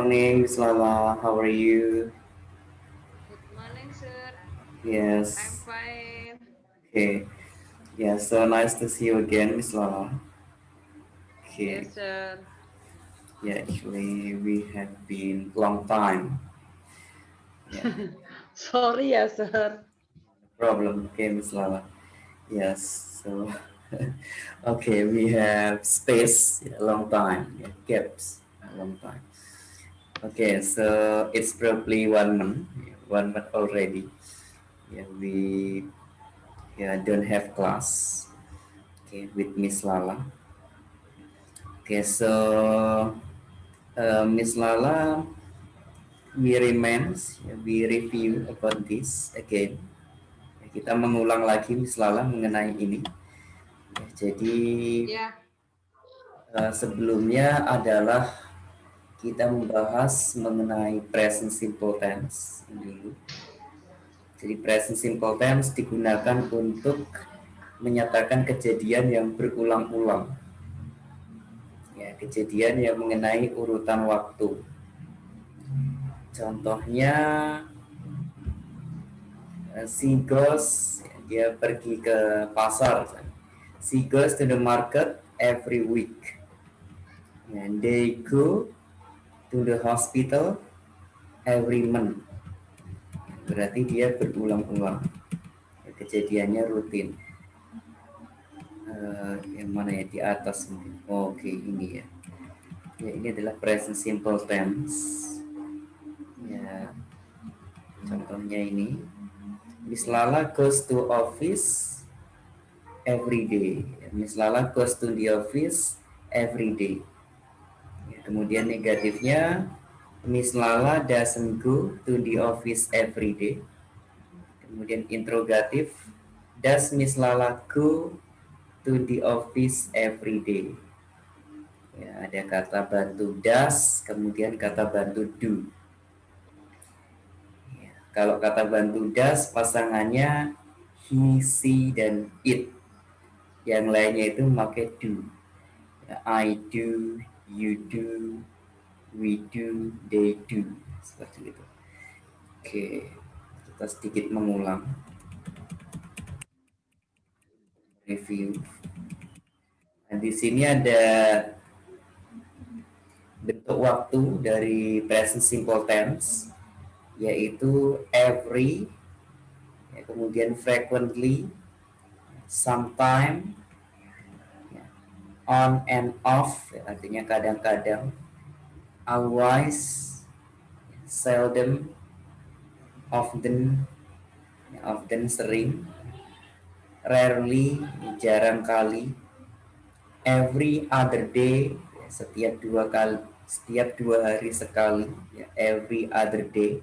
Morning, Miss Lala. How are you? Good morning, sir. I'm Yes. fine. Okay. Yeah, so nice to see you again, Miss Lala. Okay. Yes, sir. Yeah, actually, we have been long time. Yeah, Sorry ya, sir. no problem. Okay, Miss Lala. Yes. So, okay, we have space. Yeah, long time. Yeah, gaps. A long time. Okay, so it's probably 1 month. Yeah, 1 month already. Yeah, we don't have class. Okay, with Miss Lala. Okay, so Miss Lala, we review about this again. Ya, kita mengulang lagi Miss Lala mengenai ini. Ya, jadi Ya, sebelumnya adalah kita membahas mengenai present simple tense dulu. Jadi present simple tense digunakan untuk menyatakan kejadian yang berulang-ulang. Ya, kejadian yang mengenai urutan waktu. Contohnya she goes, dia pergi ke pasar. She goes to the market every week. And they go to the hospital every month. Berarti dia berulang-ulang. Kejadiannya rutin. Yang mana ya di atas mungkin. Oh, oke, ini ya. Ya, ini adalah present simple tense. Ya, contohnya ini. Miss Lala goes to office every day. Miss Lala goes to the office every day. Ya, kemudian negatifnya, Miss Lala doesn't go to the office every day. Kemudian interrogatif, does Miss Lala go to the office every day? Ya, ada kata bantu does, kemudian kata bantu do. Ya, kalau kata bantu does, pasangannya he, she, dan it. Yang lainnya itu memakai do. Ya, I do, you do, we do, they do. Seperti itu. Oke, kita sedikit mengulang review. Nah, di sini ada bentuk waktu dari present simple tense, yaitu every, ya, kemudian frequently, sometime, ya, on and off, ya, artinya kadang-kadang, always, seldom, often, ya, often sering, rarely, jarang kali, every other day, ya, setiap 2 hari sekali, ya, every other day.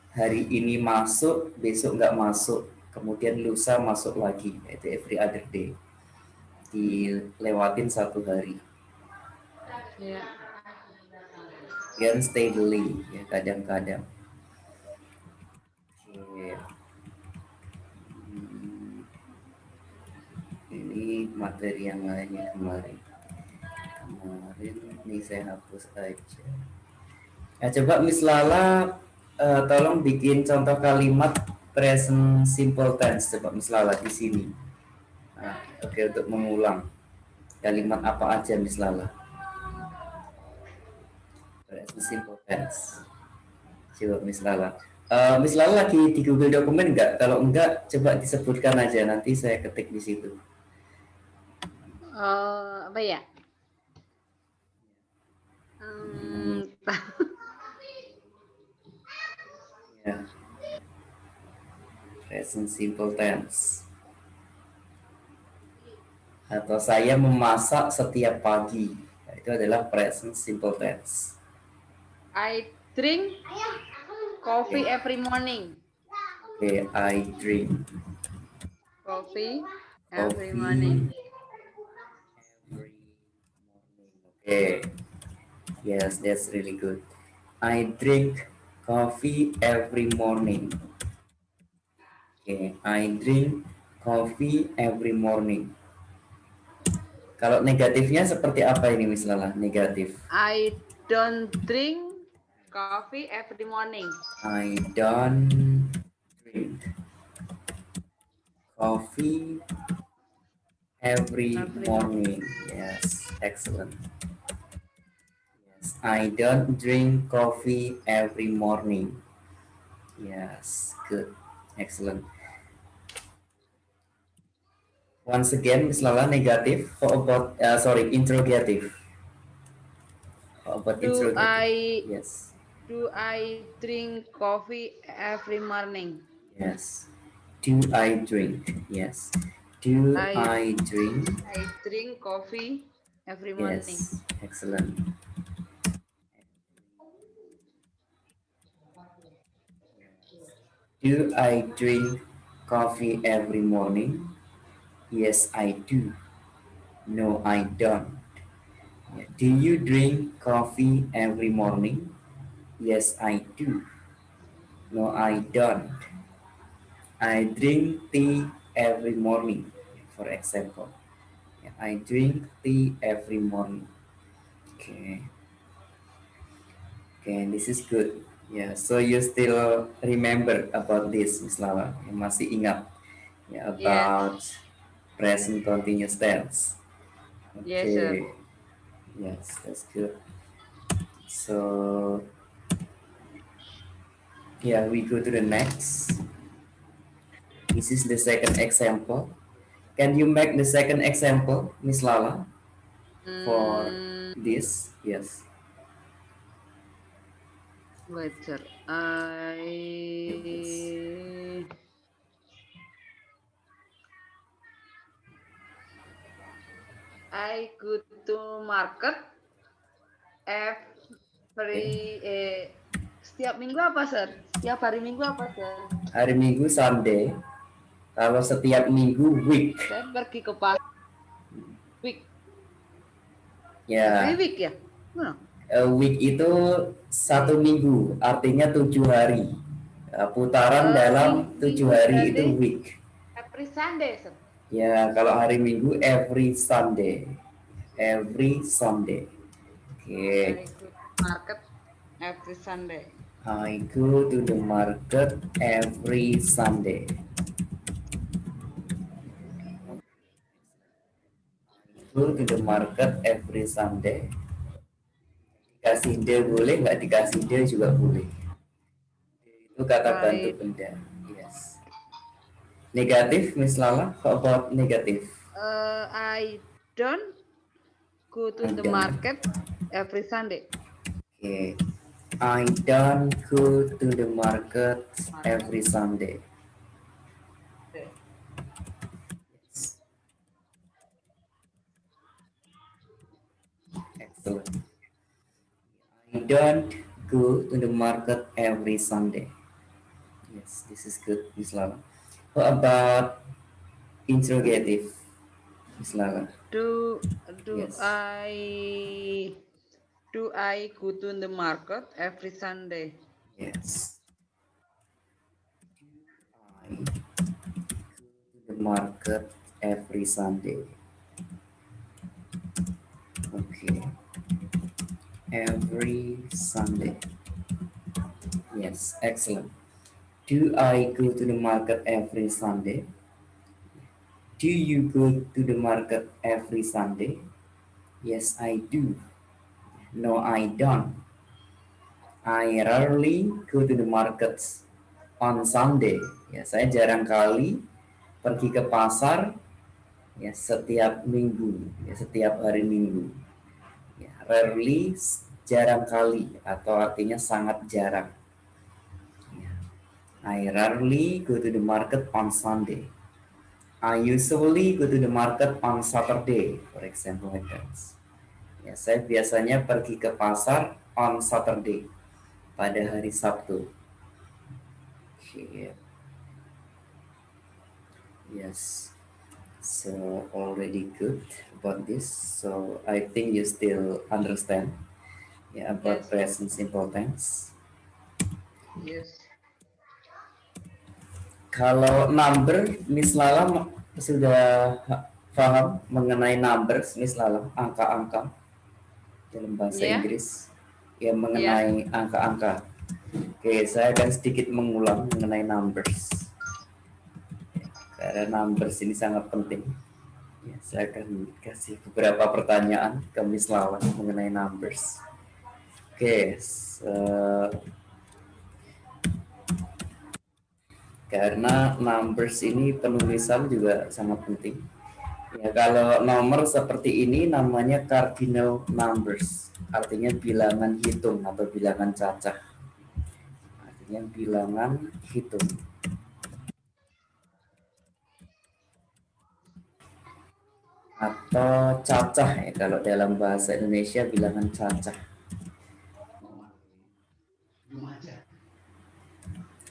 Hari ini masuk, besok nggak masuk, kemudian lusa masuk lagi, yaitu every other day. Dilewatin 1 hari. ya. Kemudian steadily, ya kadang-kadang. Oke. Hmm, ini materi yang lainnya kemarin. Kemarin ini saya hapus aja. Nah, coba Miss Lala tolong bikin contoh kalimat present simple tense. Coba Miss Lala di sini. Nah, oke, untuk mengulang kalimat apa aja Miss Lala? Present simple tense. Coba Miss Lala. Miss Lala lagi di Google Dokumen nggak? Kalau enggak, coba disebutkan aja. Nanti saya ketik di situ. Apa ya? Hmm, Hmm, ya, present simple tense. Atau saya memasak setiap pagi. Nah, itu adalah present simple tense. I drink Oke, coffee every morning. okay, I drink Coffee every coffee morning. every morning. Okay, yes, that's really good. I drink coffee every morning. Okay, I drink coffee every morning. Kalau negatifnya seperti apa ini Miss Lala? Negatif. I don't drink. coffee every morning. I don't drink coffee every Every morning. Yes, excellent. Yes, I don't drink coffee every morning. Yes, good. Excellent. Once again, Miss Lala, negative. How about, sorry, interrogative? How about Do interrogative? I Yes, do I drink coffee every morning? yes. Do I drink? Yes. Do I I drink? I drink coffee every morning. Yes, excellent. Do I drink coffee every morning? Yes, I do. No, I don't. Yeah. Do you drink coffee every morning? Yes, I do. No, I don't. I drink tea every morning, for example. Yeah, I drink tea every morning. Okay, okay, this is good. Yeah, so you still remember about this, Miss Lala? You masih ingat ya Yes, about present continuous tense. yes, sir. Okay, yes, that's good. So yeah, we go to the next. This is the second example. Can you make the second example, Miss Lala, for Mm, this? Yes. wait, sir. Yes. I go to market Okay. setiap minggu apa, sir? Setiap hari minggu apa, sir? Hari Minggu Sunday. Kalau setiap minggu week. Saya pergi ke pasar week, every Ya, week ya? Nah, week itu satu minggu, artinya 7 hari. Putaran dalam minggu 7 hari itu berarti week. every Sunday, sir. Ya, kalau hari Minggu every Sunday. Every Sunday. Oke. I go to market every Sunday. I go to the market every Sunday. Go to the market every Sunday. Dikasih de boleh, nggak dikasih de juga boleh. Itu kata bantu I benda. Yes. Negatif, Miss Lala. How about negatif? I don't go to I the don't. market every Sunday. Okay. I don't go to the market every Sunday. Excellent. I don't go to the market every Sunday. Yes, this is good, Miss Lala. What about interrogative, Miss Lala? Do Yes. I go to the market every Sunday? Yes. I go to the market every Sunday. Okay. Every Sunday. Yes, excellent. Do I go to the market every Sunday? Do you go to the market every Sunday? Yes, I do. No, I don't. I rarely go to the markets on Sunday. Ya, saya jarang kali pergi ke pasar ya setiap minggu, ya setiap hari Minggu. Ya, rarely jarang kali atau artinya sangat jarang. Ya, I rarely go to the market on Sunday. I usually go to the market on Saturday, for example like that. Ya, saya biasanya pergi ke pasar on Saturday, pada hari Sabtu. Okay. Yes. So already good about this. So I think you still understand, yeah, about Yes, present simple tense. yes. Kalau number, Miss Lala sudah paham mengenai numbers, Miss Lala, angka-angka dalam bahasa Yeah. Inggris. ya mengenai angka-angka. Oke, saya akan sedikit mengulang mengenai numbers. Karena numbers ini sangat penting. Ya, saya akan kasih beberapa pertanyaan ke Miss Lawan mengenai numbers. Oke, karena numbers ini penulisan juga sangat penting. Ya, kalau nomor seperti ini namanya cardinal numbers, artinya bilangan hitung atau bilangan cacah. Artinya bilangan hitung. Atau cacah ya, kalau dalam bahasa Indonesia bilangan cacah.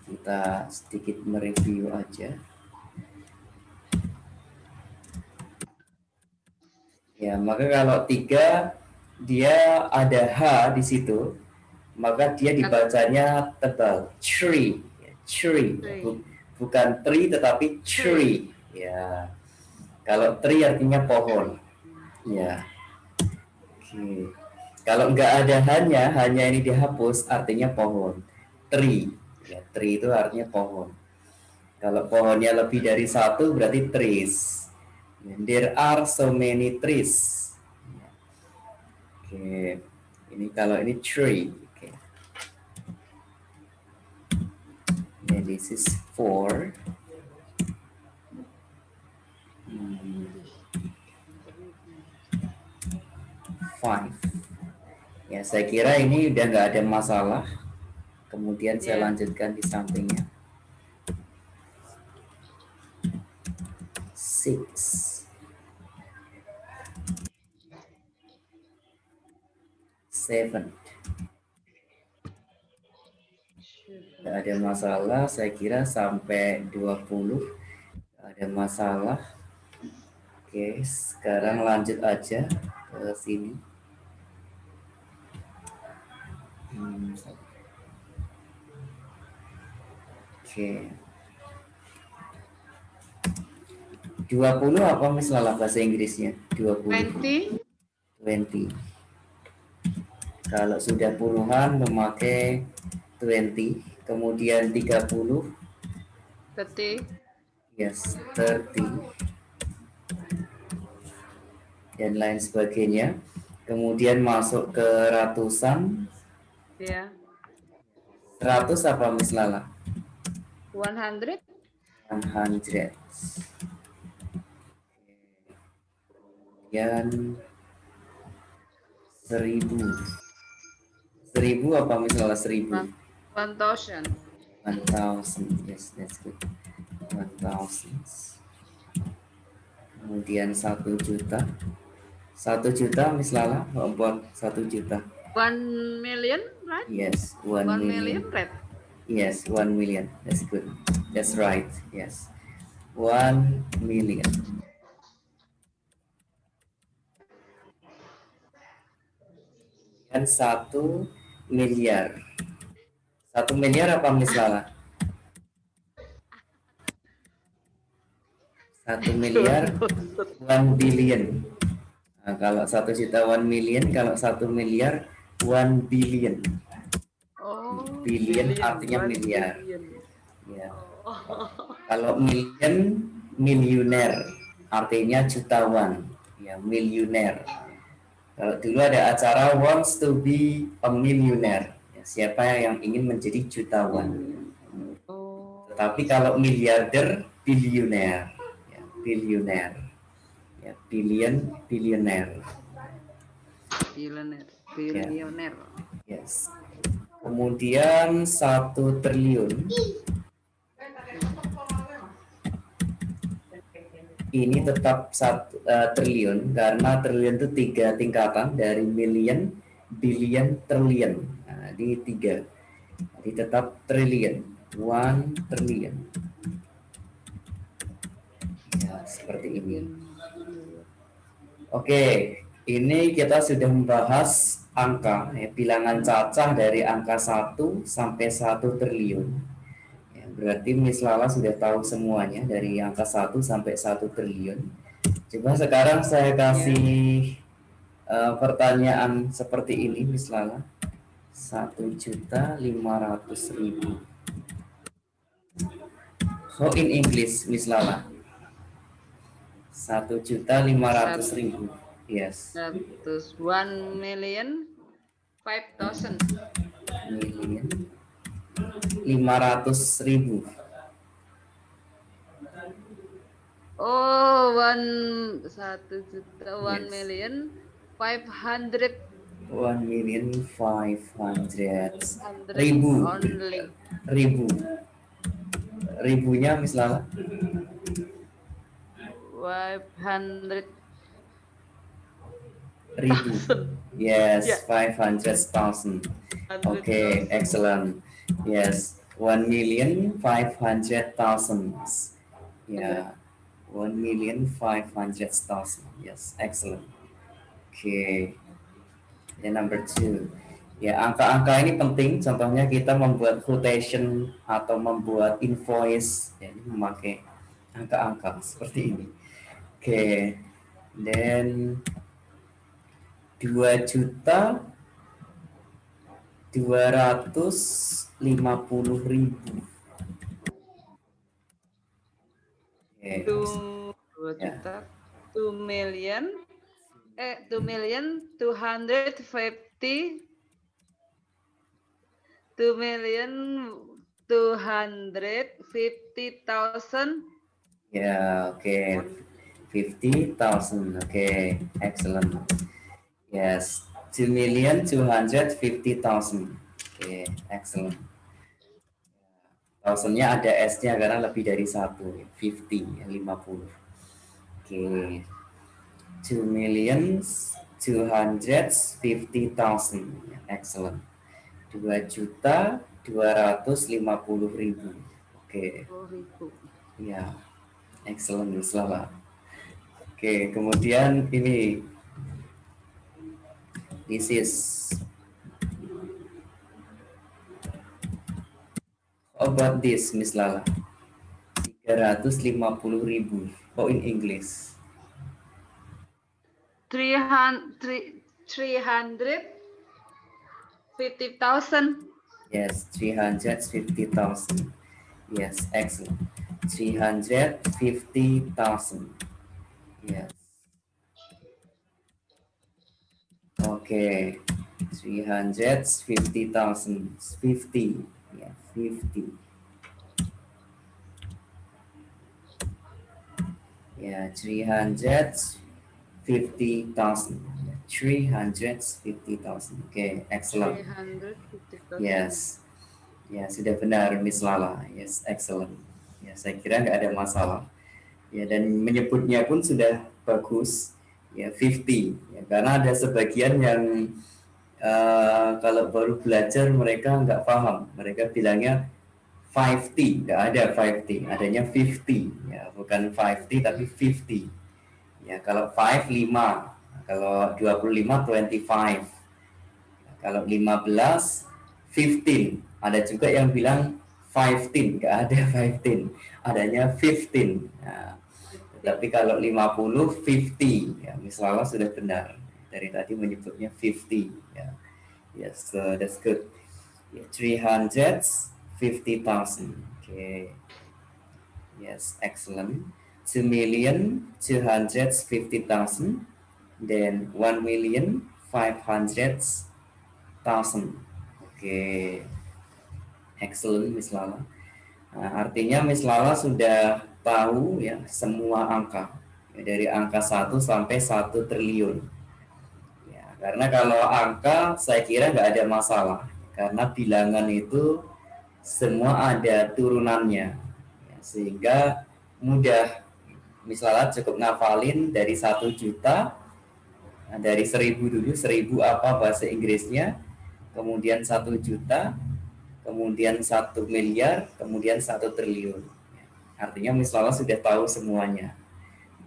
Kita sedikit mereview aja. Ya, maka kalau 3 dia ada H di situ, maka dia dibacanya tebal, tree, tree, bukan tree tetapi tree. Ya, kalau tree artinya pohon. Ya, oke. Kalau nggak ada hanya ini dihapus, artinya pohon. Tree, ya tree itu artinya pohon. Kalau pohonnya lebih dari satu berarti trees. There are so many trees. Oke, ini kalau ini tree. Oke. Okay, this is 4. 5. Ya, saya kira ini udah nggak ada masalah. Kemudian saya lanjutkan di sampingnya. 6. 7. Nggak ada masalah, saya kira sampai 20. Nggak ada masalah. Oke, sekarang lanjut aja ke sini. Oke. 20 apa misalnya bahasa Inggrisnya? 20. 20. Kalau sudah puluhan memakai 20, kemudian 30. 30. Yes, 30. Dan lain sebagainya. Kemudian masuk ke ratusan. Ya. 100 apa Miss Lala? 100. 100. Kemudian 1000. 1000 apa Miss Lala? 1000. 1000. 1000. Yes, that's good. 1000. Kemudian 1 juta. 1 juta Miss Lala, buat 1 juta. 1 million, right? Yes, 1 million. Right? Yes, 1 million. That's good. That's right. Yes. 1 million. Dan 1 miliar. 1 miliar apa Miss Lala? 1 miliar 1 billion. Nah, kalau 1 juta 1 million, kalau 1 miliar 1 billion. Oh, Billion artinya miliar. Ya. Kalau million, miliuner, artinya jutawan. Ya, miliuner. Kalau dulu ada acara wants to be a millionaire. Ya, siapa yang ingin menjadi jutawan? Tetapi kalau miliarder, bilioner. Ya, bilioner. Ya, billion, billionaire. Bilioner. Ya. Yes. Kemudian 1 triliun. Ini tetap 1 triliun karena triliun itu 3 tingkatan dari million, billion, trillion. Nah, di 3. Jadi tetap triliun, 1 trillion. Ya, seperti ini. Oke, ini kita sudah membahas angka, ya, bilangan cacah dari angka 1 sampai 1 triliun. Berarti Miss Lala sudah tahu semuanya dari angka 1 sampai 1 triliun. Coba sekarang saya kasih pertanyaan seperti ini Miss Lala. 1.500.000. How in English, Miss Lala? 1.500.000. Yes. 1,005,000. Million 500.000. Oh, 1 juta, 1 Yes. million 500 1.500.000. only. Ribunya Miss Lala? 500,000. Ribu. Yes, Ya, 500,000. Okay, 100,000. excellent. Yes, 1.500.000. Yeah, 1.500.000. Yes, excellent. Okay, then number 2. Ya, angka-angka ini penting. Contohnya kita membuat quotation atau membuat invoice, ya, ini memakai angka-angka seperti ini. Oke, then 2.250.000. Oke, 2 ya. juta, 2 million, 2,250,000, 2,250,000. Ya, oke. 50,000. Oke, excellent. Yes, 2.250.000. Oke, excellent. Thousand-nya ada S-nya karena lebih dari 1. 50, 50. Oke. 2.250.000. Excellent. 2.250.000. Oke. 10.000. Ya, excellent, Lala. Oke, kemudian ini, this is about this, Miss Lala. 350.000. Oh, in English. 350,000. Yes, 350,000. Yes, excellent. 350,000. Yes. Okay. 350,000. 50. Yeah, 50. Yeah, 350,000. 350,000. Okay, excellent. 350,000. Yes. Ya, sudah benar, Miss Lala. Yes, excellent. Ya, saya kira nggak ada masalah. Ya, dan menyebutnya pun sudah bagus. Ya, 50. Ya, karena ada sebagian yang kalau baru belajar mereka nggak paham. Mereka bilangnya 50, nggak ada 50, adanya 50. Ya, bukan 50 tapi 50. Ya, kalau 5, 5. Kalau 25, 25. Kalau 15, 15. Ada juga yang bilang 15, nggak ada 15, adanya 15. Nah, tetapi kalau 50, 50. Ya, misalnya sudah benar. Dari tadi menyebutnya 50. Ya, yes, so that's good. Yeah, 350,000. Okay. Yes, excellent. 2.250.000. Then 1.500.000. Oke, excellent, Miss Lala. Nah, artinya Miss Lala sudah tahu ya semua angka, ya, dari angka 1 sampai 1 triliun. Ya, karena kalau angka saya kira nggak ada masalah, karena bilangan itu semua ada turunannya, ya, sehingga mudah. Miss Lala cukup ngafalin dari 1 juta. Nah, dari 1.000 dulu, 1.000 apa bahasa Inggrisnya, kemudian 1 juta, kemudian 1 miliar, kemudian 1 triliun. Artinya Miss Lala sudah tahu semuanya.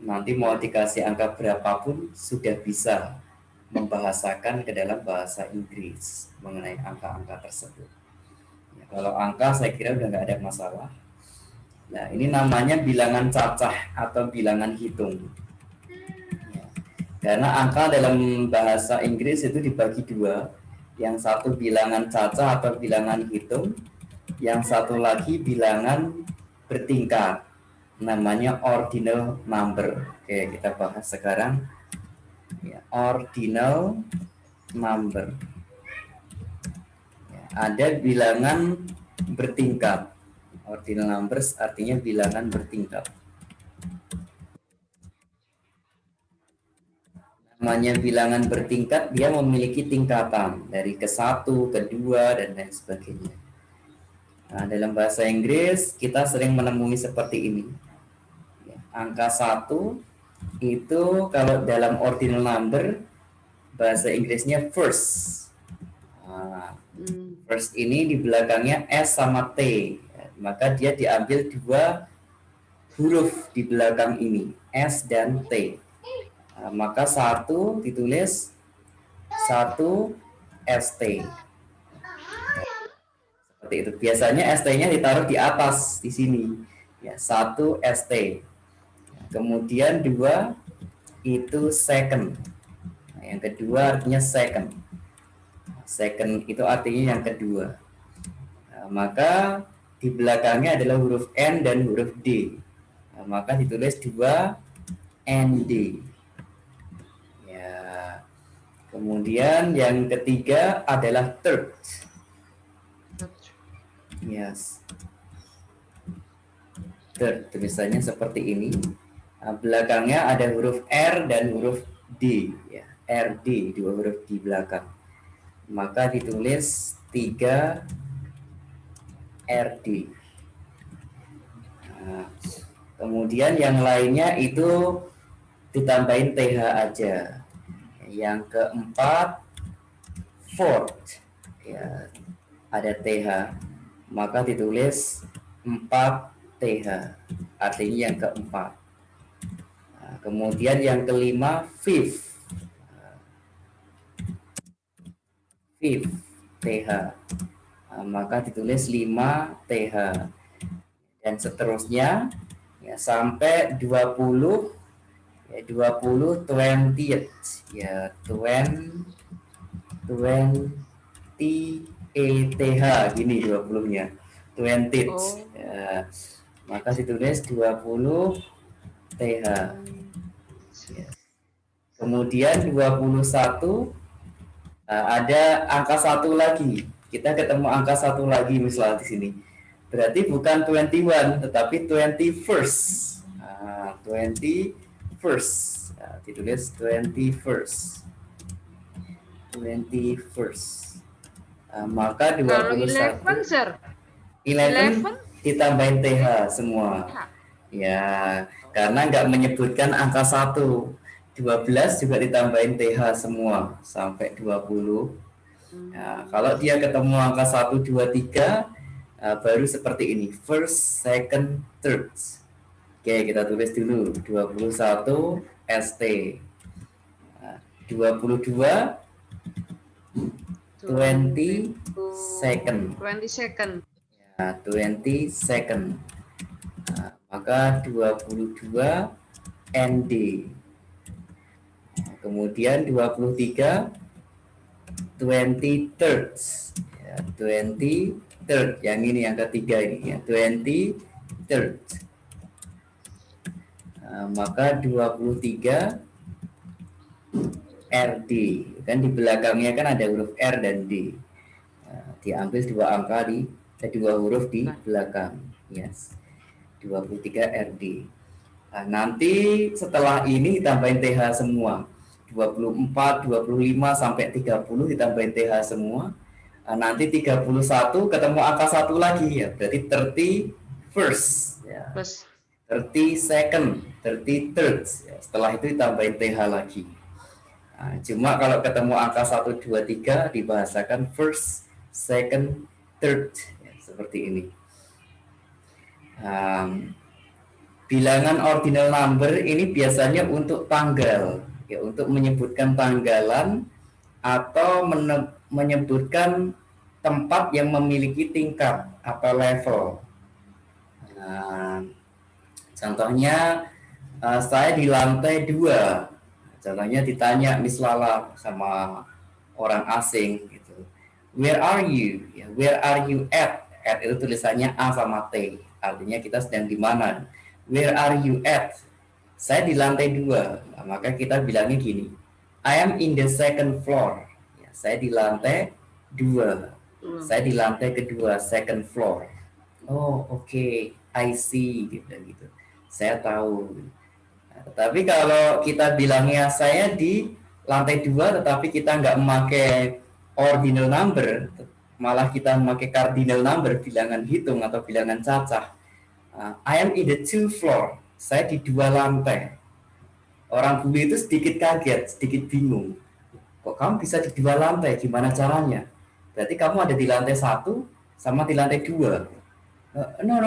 Nanti mau dikasih angka berapapun sudah bisa membahasakan ke dalam bahasa Inggris mengenai angka-angka tersebut. Ya, kalau angka saya kira udah nggak ada masalah. Nah, ini namanya bilangan cacah atau bilangan hitung. Ya. Karena angka dalam bahasa Inggris itu dibagi dua, Yang satu bilangan cacah atau bilangan hitung, yang satu lagi bilangan bertingkat, namanya ordinal number. Oke, kita bahas sekarang ya, ordinal number. Ya, ada bilangan bertingkat. Ordinal numbers artinya bilangan bertingkat. Namanya bilangan bertingkat, dia memiliki tingkatan dari ke satu, kedua, dan lain sebagainya. Nah, dalam bahasa Inggris kita sering menemui seperti ini. Angka 1 itu kalau dalam ordinal number bahasa Inggrisnya first. Nah, first ini di belakangnya S sama T, maka dia diambil dua huruf di belakang ini, S dan T. Nah, maka 1 ditulis 1 ST. Seperti itu. Biasanya ST-nya ditaruh di atas di sini. Ya, 1 ST. Kemudian 2 itu second. Nah, yang kedua artinya second. Second itu artinya yang kedua. Nah, maka di belakangnya adalah huruf N dan huruf D. Nah, maka ditulis 2 ND. Ya. Kemudian yang ketiga adalah third. Yes. Third, tulisannya seperti ini. Nah, belakangnya ada huruf R dan huruf D, ya. RD, dua huruf di belakang. Maka ditulis 3 RD. Nah, kemudian yang lainnya itu ditambahin TH aja. Yang keempat fourth, ya, ada TH, maka ditulis 4 TH, artinya yang keempat. Nah, kemudian yang kelima fifth, fifth TH, nah, maka ditulis 5 TH, dan seterusnya ya, sampai 20 ya, 20 20th ya, 20 ETH gini 20-nya 20th. Ya, maka ditulis 20 TH. Ya. Kemudian 21 ada angka 1 lagi. Kita ketemu angka 1 lagi misalnya di sini. Berarti bukan 21 tetapi 21st. 21st. Nah, ditulis 21st. 21st. Maka 21 11, sir. 11 ditambahin TH semua. Ya, karena nggak menyebutkan angka 1. 12 juga ditambahin TH semua sampai 20. Nah, kalau dia ketemu angka 1, 2, 3 baru seperti ini, first, second, third. Oke, kita tulis dulu 21 ST. 22 20 second. 20 second. Ya, 20 second. Nah, maka 22 ND. Nah, kemudian 23 20 thirds. Ya, 20 third. Yang ini yang ketiga ini ya, 20 third. Nah, maka 23 RD, kan di belakangnya kan ada huruf R dan D. Nah, diambil dua angka di dua huruf di belakang. Yes. 23 RD. Nah, nanti setelah ini ditambahin TH semua. 24, 25 sampai 30 ditambahin TH semua. Nah, nanti 31 ketemu angka 1 lagi ya. Berarti 30 first ya. 30 second, 30 third. Ya. Setelah itu ditambahin TH lagi. Nah, cuma kalau ketemu angka 1, 2, 3 dibahasakan first, second, third ya, seperti ini. Bilangan ordinal number ini biasanya untuk tanggal ya, untuk menyebutkan tanggalan atau menyebutkan tempat yang memiliki tingkat atau level. Nah, contohnya saya di lantai 2. Contohnya ditanya Miss Lala sama orang asing gitu. Where are you? Ya, where are you at? At itu tulisannya A sama T. Artinya kita sedang di mana. Where are you at? Saya di lantai 2. Nah, maka kita bilangnya gini. I am in the second floor. Ya, saya di lantai 2. Saya di lantai kedua, second floor. Oh, oke. I see. Gitu. Saya tahu. Nah, tetapi kalau kita bilangnya saya di lantai 2, tetapi kita nggak memakai ordinal number, malah kita memakai cardinal number, bilangan hitung atau bilangan cacah. I am in the 2 floor. Saya di 2 lantai. Orang bule itu sedikit kaget, sedikit bingung. Kok kamu bisa di 2 lantai? Gimana caranya? Berarti kamu ada di lantai 1 sama di lantai 2. No.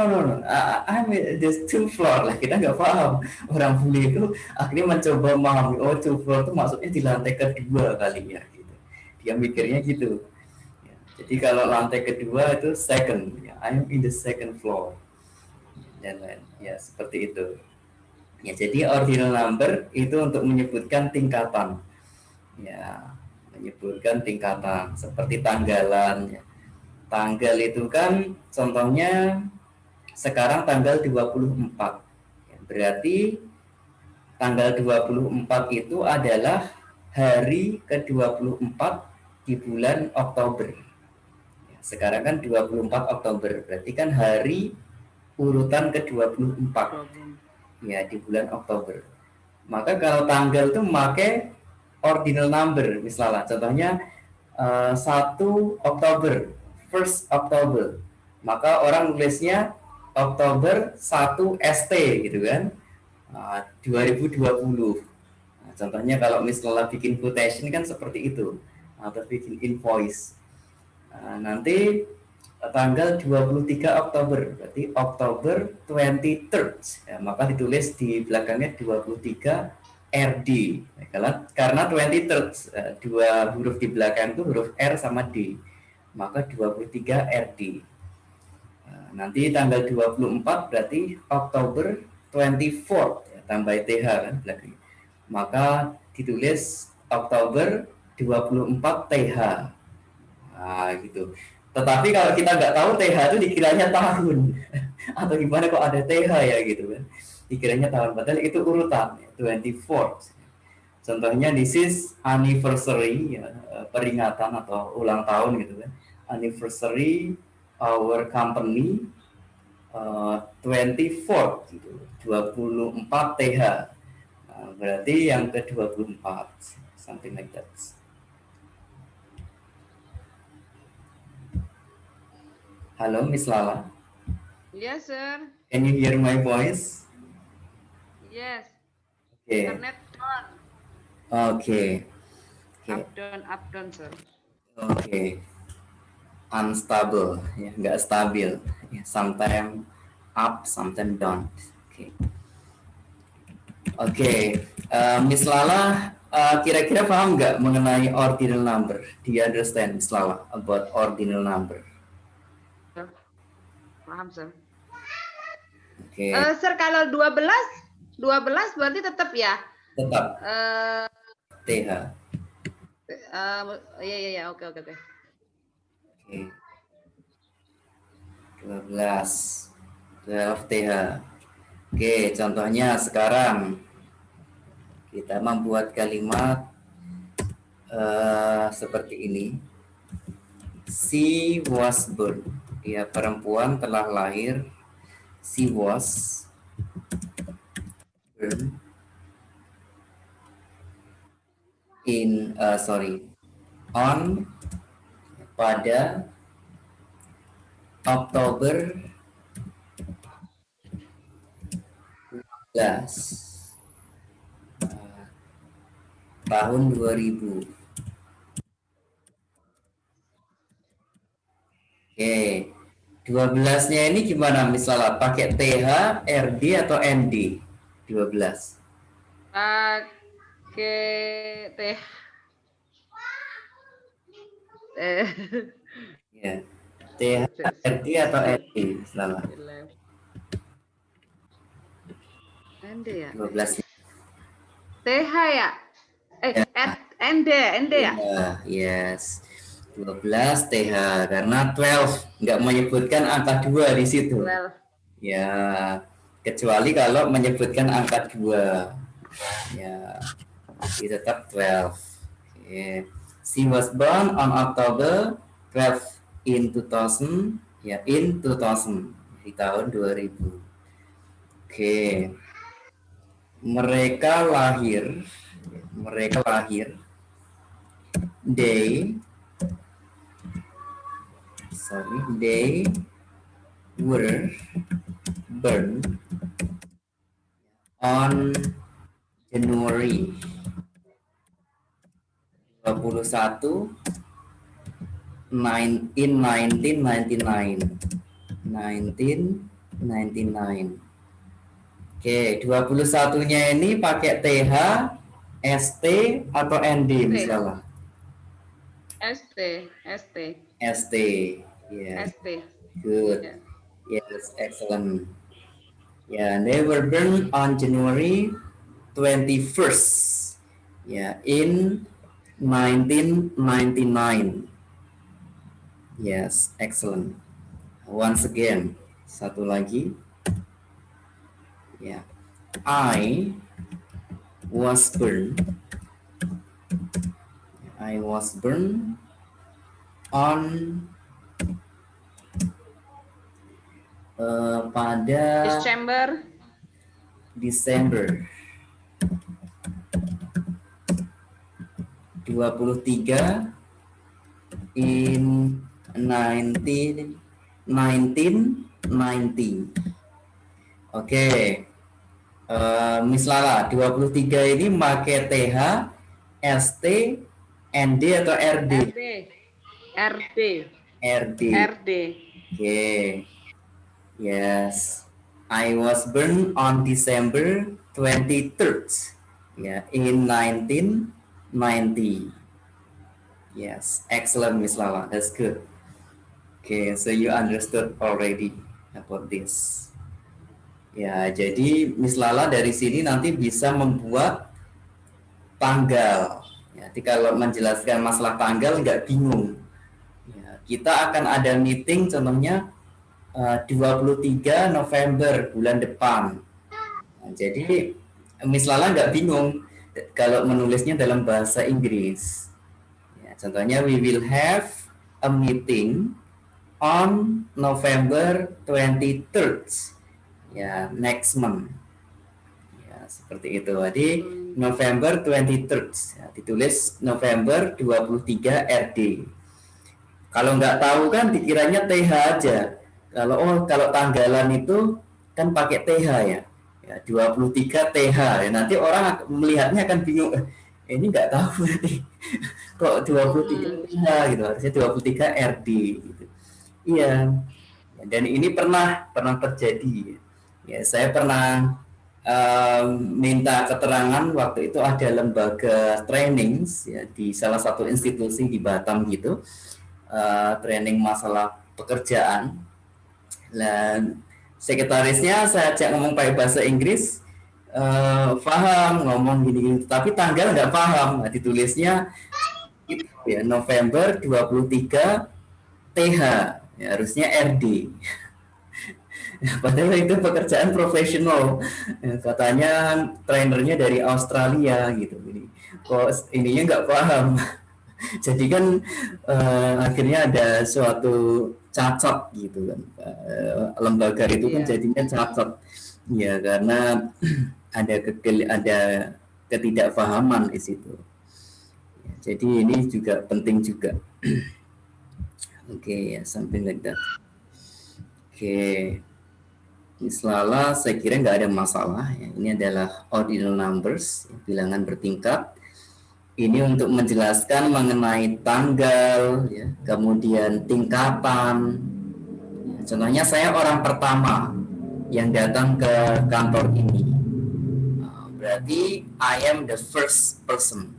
I'm just 2 floor lah. Kita nggak paham. Orang bule itu akhirnya mencoba memahami. Oh, 2 floor itu maksudnya di lantai kedua kali ya. Gitu. Dia mikirnya gitu. Ya, jadi kalau lantai kedua itu second. Ya, I'm in the second floor. Dan lain. Ya seperti itu. Ya, jadi ordinal number itu untuk menyebutkan tingkatan. Ya, menyebutkan tingkatan seperti tanggalan. Ya. Tanggal itu kan contohnya sekarang tanggal 24. Ya, berarti tanggal 24 itu adalah hari ke-24 di bulan Oktober. Ya, sekarang kan 24 Oktober, berarti kan hari urutan ke-24 ya di bulan Oktober. Maka kalau tanggal itu memakai ordinal number, misalnya contohnya 1 Oktober, 1 Oktober, maka orang nulisnya Oktober 1 ST gitu kan, 2020. Nah, contohnya kalau misalnya bikin quotation kan seperti itu, atau bikin invoice. Nanti tanggal 23 Oktober, berarti Oktober 23rd, ya, maka ditulis di belakangnya 23 RD. Karena 23rd, dua huruf di belakang itu huruf R sama D, maka 23 RD. Nanti tanggal 24 berarti Oktober 24th, ya, tambah TH kan belakangnya. Maka ditulis Oktober 24 TH. Nah, gitu. Tetapi kalau kita nggak tahu TH itu dikiranya tahun atau gimana kok ada TH ya gitu kan. Dikiranya tahun, padahal itu urutan 24. Contohnya this is anniversary ya, peringatan atau ulang tahun gitu kan. Anniversary our company 24 gitu. 24 TH. Nah, berarti yang ke-24 something like that. Halo Miss Lala. Yes, sir. Can you hear my voice? Yes. Okay. Internet down. Okay. Up down, sir. Okay. Unstable, ya, nggak stabil. Ya, sometimes up, sometimes down. Okay. Miss Lala, kira-kira paham nggak mengenai ordinal number? Do you understand, Miss Lala, about ordinal number? Paham, sir. Oke. Sir, kalau 12 berarti tetap ya? Tetap. TH. Iya, oke. Oke. 12 TH. Oke, contohnya sekarang kita membuat kalimat seperti ini. She was born. Ya, perempuan telah lahir. She was born on pada Oktober 12 tahun 2000. Oke, 12-nya ini gimana misalnya? Pakai TH, RD atau ND? 12. Pakai TH. Ya. TH, RD atau ND misalnya? ND ya? 12. TH ya? ND ya? Yes. 12 TH karena 12 nggak menyebutkan angka 2 di situ. Well, Ya, kecuali kalau menyebutkan angka 2. Ya, jadi tetap 12. Oke. She was born on October 12 in 2000, ya in 2000 di tahun 2000. Oke. Mereka lahir they they were born on January 21 in 1999. Oke, 21-nya ini pakai TH, ST atau ND misalnya? ST, ST, ST. Yeah, ST. good. Ya. Yes, excellent. Yeah, they were born on January 21st. Yeah, in 1999. Yes, excellent. Once again, satu lagi. Yeah, I was born. I was born on pada Desember 23 in 1990. Oke. Miss Lala, 23 ini pakai TH, ST, ND atau RD? RD. RD. Oke. Yes. I was born on December 23rd. Ya, in 1990. Yes, excellent Miss Lala. That's good. Okay, so you understood already about this. Ya, jadi Miss Lala dari sini nanti bisa membuat tanggal. Ya, jadi kalau menjelaskan masalah tanggal nggak bingung. Ya, kita akan ada meeting contohnya 23 November bulan depan. Nah, jadi Miss Lala nggak bingung kalau menulisnya dalam bahasa Inggris. Ya, contohnya we will have a meeting on November 23rd. Ya, next month. Ya, seperti itu. Jadi November 23rd. Ya, ditulis November 23 RD. Kalau nggak tahu kan dikiranya TH aja. Kalau tanggalan itu kan pakai TH ya. Ya 23 TH. Ya, nanti orang melihatnya akan bingung. Ini nggak tahu berarti. Kok 23 TH gitu. Harusnya 23 RD gitu. Iya. Dan ini pernah terjadi. Ya, saya pernah minta keterangan waktu itu ada lembaga training ya, di salah satu institusi di Batam gitu, training masalah pekerjaan. Dan sekretarisnya saya ajak ngomong pakai bahasa Inggris, paham ngomong gini-gini, tapi tanggal nggak paham. Nah, ditulisnya ya November 23 TH, ya, harusnya RD. Padahal itu pekerjaan profesional. Katanya trainernya dari Australia gitu. Ini kok ininya nggak paham. Jadi kan akhirnya ada suatu cacat gitu kan. Lembaga itu kan jadinya cacat. Ya karena ada ketidakpahaman di situ. Jadi ini juga penting juga. Oke, something like that. Oke. Miss Lala, saya kira nggak ada masalah. Ya. Ini adalah ordinal numbers, bilangan bertingkat. Ini untuk menjelaskan mengenai tanggal, ya, kemudian tingkatan. Ya, contohnya saya orang pertama yang datang ke kantor ini. Berarti I am the first person.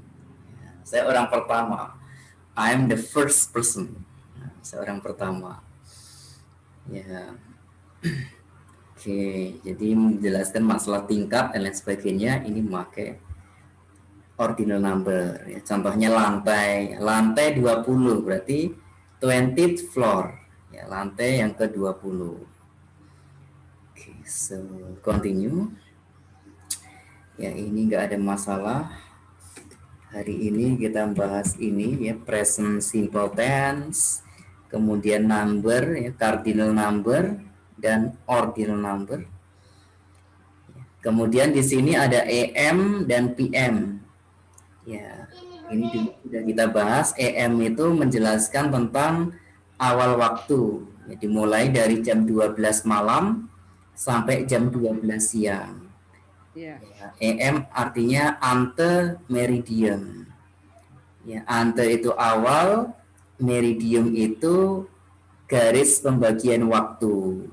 Ya, saya orang pertama. I am the first person. Ya, saya orang pertama. Ya. Oke, jadi menjelaskan masalah tingkat dan lain sebagainya ini memakai ordinal number. Ya, contohnya lantai, lantai 20 berarti 20th floor. Ya, lantai yang ke-20. Oke, so continue. Ya, ini nggak ada masalah. Hari ini kita bahas ini ya, present simple tense, kemudian number ya, cardinal number dan ordinal number. Kemudian di sini ada AM dan PM. Ya, ini juga sudah kita bahas. AM itu menjelaskan tentang awal waktu. Ya, dimulai dari jam 12 malam sampai jam 12 siang. Iya. Ya, AM artinya ante meridian. Ya, ante itu awal, meridium itu garis pembagian waktu.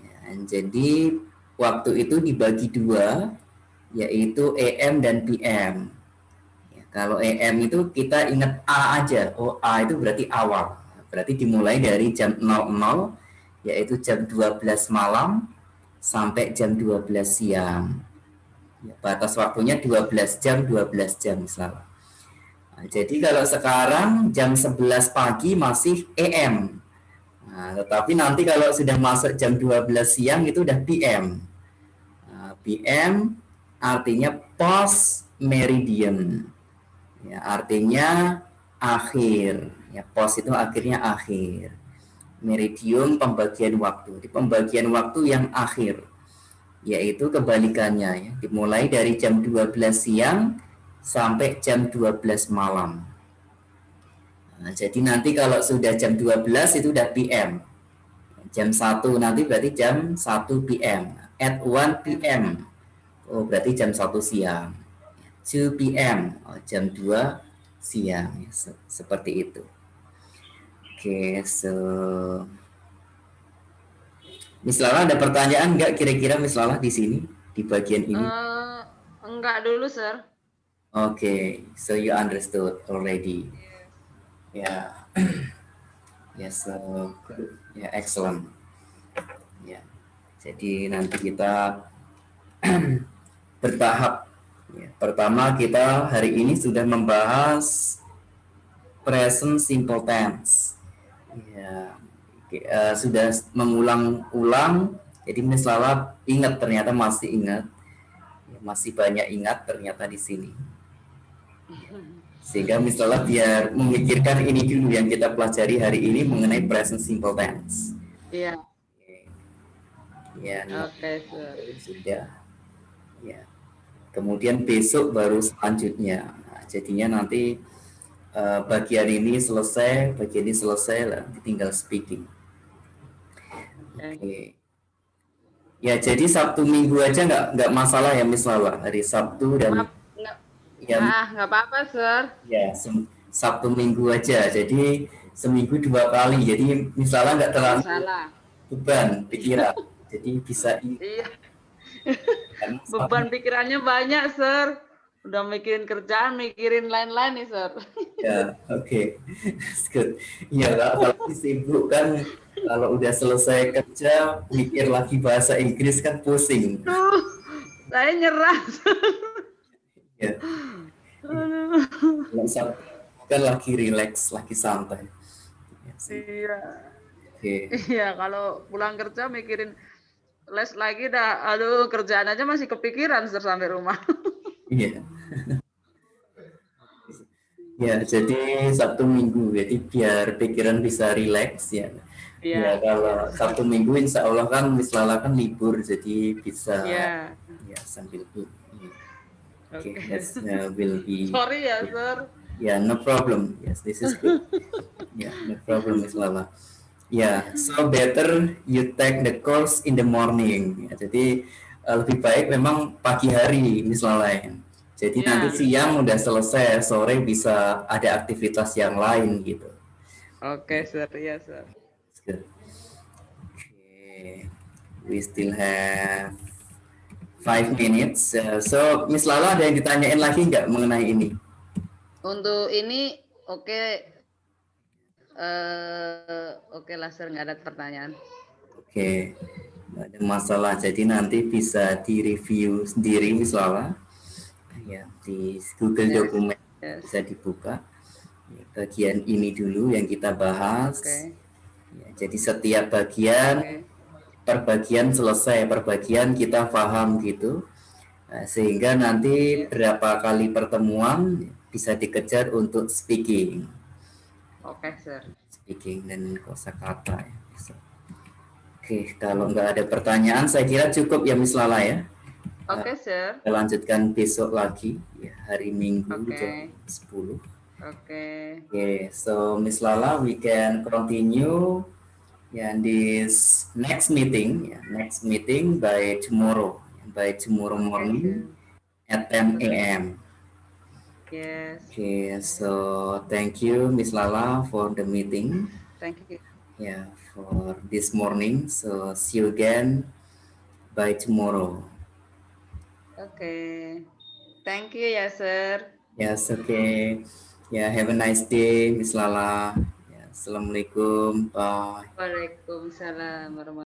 Ya, jadi waktu itu dibagi dua, yaitu AM dan PM. Ya, kalau AM itu kita ingat A aja. Oh, A itu berarti awal. Berarti dimulai dari jam 00, yaitu jam 12 malam sampai jam 12 siang. Ya, batas waktunya 12 jam, 12 jam misalnya. Nah, jadi kalau sekarang jam 11 pagi masih AM. Nah, tetapi nanti kalau sudah masuk jam 12 siang itu udah PM. Nah, PM artinya post meridian. Ya, artinya akhir. Ya, post itu akhirnya akhir. Meridium pembagian waktu. Di pembagian waktu yang akhir. Yaitu kebalikannya ya. Dimulai dari jam 12 siang sampai jam 12 malam. Nah, jadi nanti kalau sudah jam 12 itu udah PM. Jam 1 nanti berarti jam 1 PM. At 1 PM. Oh, berarti jam 1 siang. 2 PM. Oh, jam 2 siang. Seperti itu. Oke, so Miss Lala ada pertanyaan nggak kira-kira Miss Lala di sini di bagian ini? Enggak dulu, Sir. Oke, so you understood already. Ya, yes, so good. Ya, excellent. Ya, jadi nanti kita bertahap. Ya, pertama kita hari ini sudah membahas present simple tense. Ya, sudah mengulang-ulang. Jadi Miss Lala ingat, ternyata masih ingat. Ya, masih banyak ingat ternyata di sini. Sehingga Miss Lala biar memikirkan ini dulu yang kita pelajari hari ini mengenai present simple tense. Iya. Ya, Oke, Sir. sudah. Ya. Kemudian besok baru selanjutnya. Nah, jadinya nanti bagian ini selesai, bagian ini selesai, lah, tinggal speaking. Oke. Ya, jadi Sabtu Minggu aja nggak masalah ya Miss Lala, hari Sabtu dan Nggak apa-apa, Sir. ya Sabtu Minggu aja. Jadi seminggu 2 kali. Jadi Miss Lala nggak terlalu beban pikiran. Jadi bisa Iya. Beban pikirannya banyak, Sir. Udah mikirin kerjaan, mikirin lain-lain nih, Sir. Ya, oke. Good. Ya, kalau sibuk kan, kalau udah selesai kerja, mikir lagi bahasa Inggris kan pusing. Saya nyerah. Ya. Kan lagi relax, lagi santai. Iya. Oke. Iya, kalau pulang kerja mikirin les lagi dah, aduh kerjaan aja masih kepikiran sampai rumah. Iya. Ya, jadi Sabtu Minggu, jadi biar pikiran bisa relax ya. Ya, kalau Sabtu Minggu insya Allah kan Miss Lala kan libur, jadi bisa ya sambil Oke, that will be. Sorry ya, Sir. Yeah, no problem. Yes, this is good. Yeah, no problem, Miss Lala. Yeah, so better you take the course in the morning. Ya, jadi lebih baik memang pagi hari, Miss Lala. Ya. Jadi nanti siang udah selesai, sore bisa ada aktivitas yang lain gitu. Oke, Sir. Ya, Sir. Good. Okay, we still have 5 minutes. So, Miss Lala ada yang ditanyain lagi nggak mengenai ini? Untuk ini, oke. Oke lah, Sir. Nggak ada pertanyaan. Oke, nggak ada masalah. Jadi nanti bisa direview sendiri, Miss Lala. ya di Google Yes. Dokumen Yes. bisa dibuka. Ya, bagian ini dulu yang kita bahas. Oke. Ya, jadi setiap bagian Oke. per bagian selesai, per bagian kita paham gitu. Nah, sehingga nanti berapa kali pertemuan bisa dikejar untuk speaking. Oke, sir. Speaking dan kosakata ya. Oke, kalau nggak ada pertanyaan saya kira cukup ya Miss Lala ya. Oke, sir. Kita lanjutkan besok lagi ya, hari Minggu Oke. jam 10. Oke. Okay, so Miss Lala, we can continue this next meeting by tomorrow morning at 10 a.m. Yes. Okay, so thank you Miss Lala for the meeting. Thank you. Yeah, for this morning. So see you again by tomorrow. Okay. Thank you ya, sir. Yes, okay. Yeah, have a nice day, Miss Lala. Yeah, Assalamualaikum. Bye. Waalaikumsalam warahmatullahi